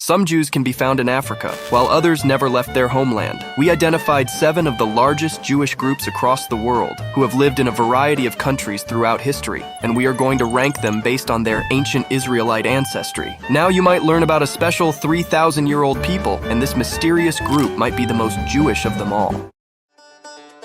Some Jews can be found in Africa, while others never left their homeland. We identified 7 of the largest Jewish groups across the world who have lived in a variety of countries throughout history, and we are going to rank them based on their ancient Israelite ancestry. Now you might learn about a special 3,000-year-old people, and this mysterious group might be the most Jewish of them all.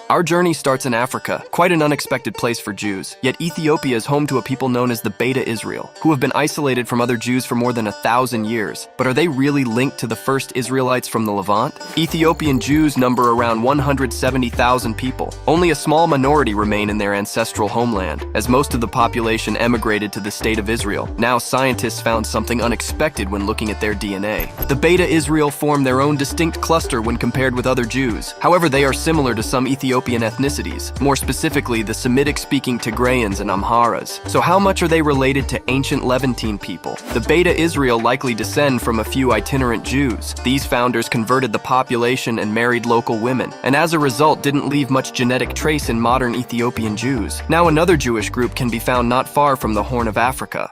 Our journey starts in Africa, quite an unexpected place for Jews, yet Ethiopia is home to a people known as the Beta Israel, who have been isolated from other Jews for more than 1,000 years. But are they really linked to the first Israelites from the Levant? Ethiopian Jews number around 170,000 people. Only a small minority remain in their ancestral homeland, as most of the population emigrated to the state of Israel. Now scientists found something unexpected when looking at their DNA. The Beta Israel form their own distinct cluster when compared with other Jews. However, they are similar to some Ethiopian ethnicities, more specifically the Semitic-speaking Tigrayans and Amharas. So how much are they related to ancient Levantine people? The Beta Israel likely descend from a few itinerant Jews. These founders converted the population and married local women, and as a result didn't leave much genetic trace in modern Ethiopian Jews. Now another Jewish group can be found not far from the Horn of Africa.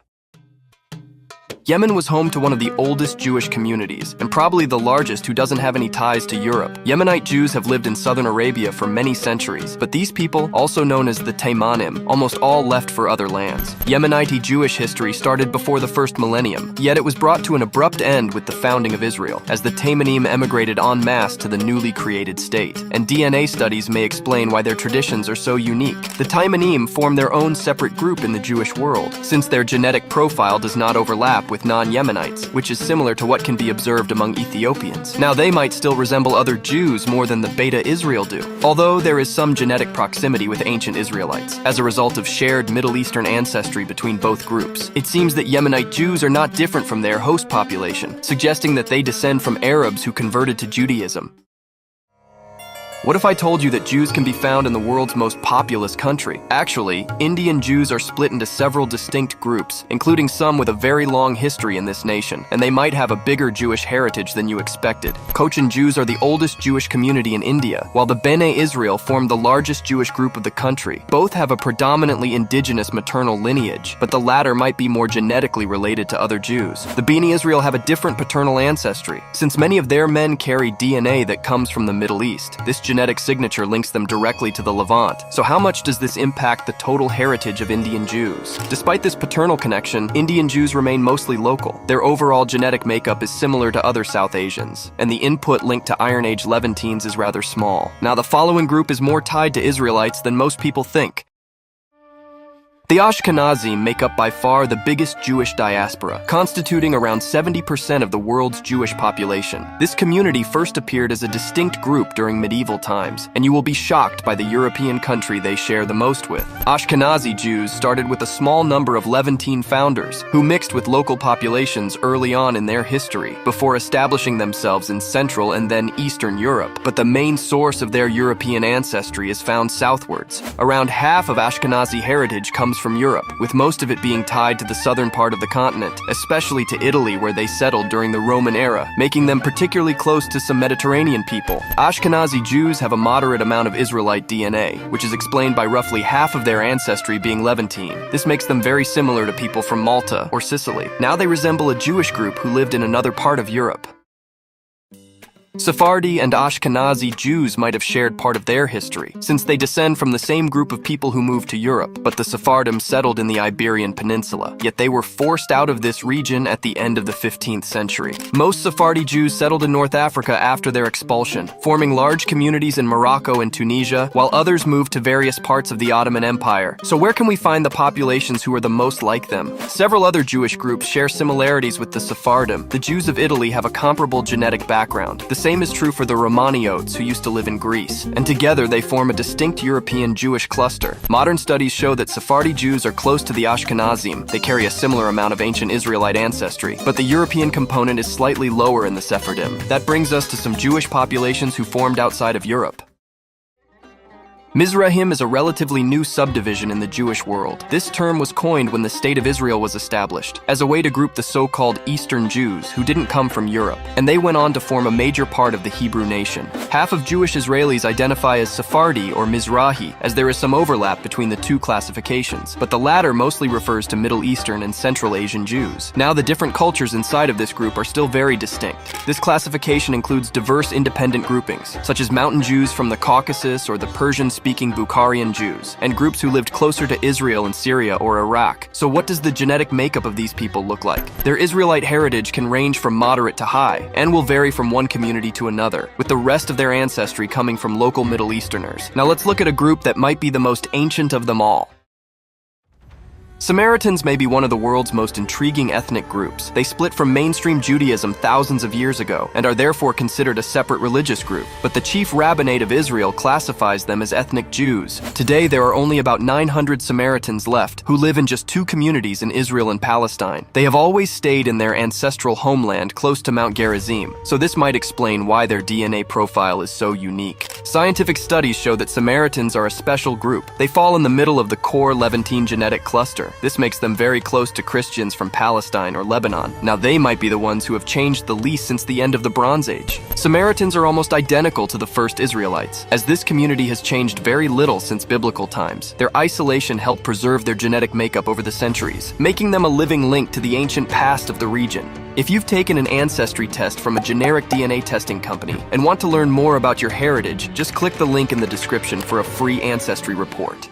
Yemen was home to one of the oldest Jewish communities, and probably the largest who doesn't have any ties to Europe. Yemenite Jews have lived in southern Arabia for many centuries, but these people, also known as the Taymanim, almost all left for other lands. Yemenite Jewish history started before the first millennium, yet it was brought to an abrupt end with the founding of Israel, as the Taymanim emigrated en masse to the newly created state. And DNA studies may explain why their traditions are so unique. The Taymanim form their own separate group in the Jewish world, since their genetic profile does not overlap with non-Yemenites, which is similar to what can be observed among Ethiopians. Now they might still resemble other Jews more than the Beta Israel do, although there is some genetic proximity with ancient Israelites, as a result of shared Middle Eastern ancestry between both groups. It seems that Yemenite Jews are not different from their host population, suggesting that they descend from Arabs who converted to Judaism. What if I told you that Jews can be found in the world's most populous country? Actually, Indian Jews are split into several distinct groups, including some with a very long history in this nation, and they might have a bigger Jewish heritage than you expected. Cochin Jews are the oldest Jewish community in India, while the Bene Israel form the largest Jewish group of the country. Both have a predominantly indigenous maternal lineage, but the latter might be more genetically related to other Jews. The Bene Israel have a different paternal ancestry, since many of their men carry DNA that comes from the Middle East. This genetic signature links them directly to the Levant. So how much does this impact the total heritage of Indian Jews? Despite this paternal connection, Indian Jews remain mostly local. Their overall genetic makeup is similar to other South Asians, and the input linked to Iron Age Levantines is rather small. Now the following group is more tied to Israelites than most people think. The Ashkenazim make up by far the biggest Jewish diaspora, constituting around 70% of the world's Jewish population. This community first appeared as a distinct group during medieval times, and you will be shocked by the European country they share the most with. Ashkenazi Jews started with a small number of Levantine founders, who mixed with local populations early on in their history, before establishing themselves in Central and then Eastern Europe. But the main source of their European ancestry is found southwards. Around half of Ashkenazi heritage comes from Europe, with most of it being tied to the southern part of the continent, especially to Italy where they settled during the Roman era, making them particularly close to some Mediterranean people. Ashkenazi Jews have a moderate amount of Israelite DNA, which is explained by roughly half of their ancestry being Levantine. This makes them very similar to people from Malta or Sicily. Now they resemble a Jewish group who lived in another part of Europe. Sephardi and Ashkenazi Jews might have shared part of their history, since they descend from the same group of people who moved to Europe, but the Sephardim settled in the Iberian Peninsula, yet they were forced out of this region at the end of the 15th century. Most Sephardi Jews settled in North Africa after their expulsion, forming large communities in Morocco and Tunisia, while others moved to various parts of the Ottoman Empire. So where can we find the populations who are the most like them? Several other Jewish groups share similarities with the Sephardim. The Jews of Italy have a comparable genetic background. The same is true for the Romaniotes, who used to live in Greece, and together they form a distinct European Jewish cluster. Modern studies show that Sephardi Jews are close to the Ashkenazim. They carry a similar amount of ancient Israelite ancestry, but the European component is slightly lower in the Sephardim. That brings us to some Jewish populations who formed outside of Europe. Mizrahim is a relatively new subdivision in the Jewish world. This term was coined when the State of Israel was established, as a way to group the so-called Eastern Jews who didn't come from Europe, and they went on to form a major part of the Hebrew nation. Half of Jewish Israelis identify as Sephardi or Mizrahi, as there is some overlap between the two classifications, but the latter mostly refers to Middle Eastern and Central Asian Jews. Now, the different cultures inside of this group are still very distinct. This classification includes diverse independent groupings, such as Mountain Jews from the Caucasus or the Persian-speaking Bukharian Jews, and groups who lived closer to Israel and Syria or Iraq. So what does the genetic makeup of these people look like? Their Israelite heritage can range from moderate to high, and will vary from one community to another, with the rest of their ancestry coming from local Middle Easterners. Now let's look at a group that might be the most ancient of them all. Samaritans may be one of the world's most intriguing ethnic groups. They split from mainstream Judaism thousands of years ago and are therefore considered a separate religious group. But the chief rabbinate of Israel classifies them as ethnic Jews. Today, there are only about 900 Samaritans left who live in just two communities in Israel and Palestine. They have always stayed in their ancestral homeland close to Mount Gerizim, so this might explain why their DNA profile is so unique. Scientific studies show that Samaritans are a special group. They fall in the middle of the core Levantine genetic cluster. This makes them very close to Christians from Palestine or Lebanon. Now they might be the ones who have changed the least since the end of the Bronze Age. Samaritans are almost identical to the first Israelites, as this community has changed very little since biblical times. Their isolation helped preserve their genetic makeup over the centuries, making them a living link to the ancient past of the region. If you've taken an ancestry test from a generic DNA testing company and want to learn more about your heritage, just click the link in the description for a free ancestry report.